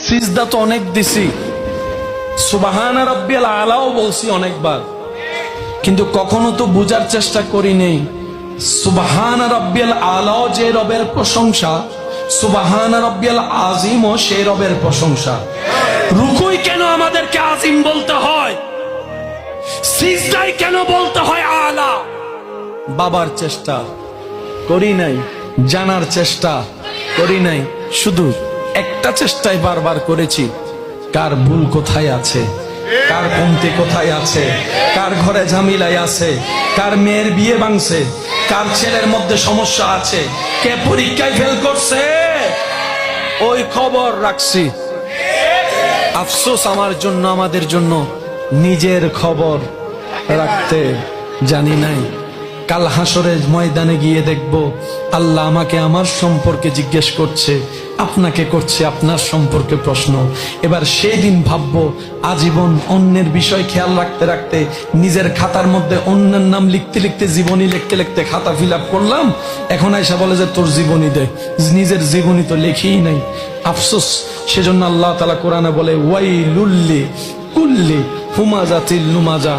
সিজদা তো অনেক দিছি, সুবহান রাব্বিয়াল আলাও বলছি অনেকবার, কিন্তু কখনো তো বুঝার চেষ্টা করি নেই সুবহান রাব্বিয়াল আলাও যে রবের প্রশংসা, সুবহান রাব্বিয়াল আযীমও সেই রবের প্রশংসা। রুকুই কেন আমাদেরকে আজিম বলতে হয়, সিজদায় কেন বলতে হয় আলা? বাবার চেষ্টা করি নাই, জানার চেষ্টা করি নাই, শুধু একটা চেষ্টাই বারবার করেছি, কার ভুল কোথায় আছে, কার কমতি কোথায় আছে, কার ঘরে ঝামেলায় আছে, কার মেয়ের বিয়ে ভাঙছে, কার ছেলের মধ্যে সমস্যা আছে, কে পরীক্ষায় ফেল করছে, ওই খবর রাখছি। আফসোস আমার জন্য, আমাদের জন্য নিজের খবর রাখতে জানি নাই। কাল হাসরের ময়দানে গিয়ে দেখব আল্লাহ আমাকে আমার সম্পর্কে জিজ্ঞেস করছে, আপনাকে করছে আপনার সম্পর্কে প্রশ্ন। এবার সেই দিন ভাববো আজীবন অন্যের বিষয় খেয়াল রাখতে রাখতে নিজের খাতার মধ্যে অন্যের নাম লিখতে লিখতে, জীবনী লিখতে লিখতে খাতা ফিল আপ করলাম, এখন আয়সা বলে যে তোর জীবনী দে, নিজের জীবনী তো লেখিই নাই। আফসোস। সেজন্য আল্লাহ তাআলা কোরআনে বলে ওয়াইলুল্লি কুল্লি হুমাজাতিল লুমাজা।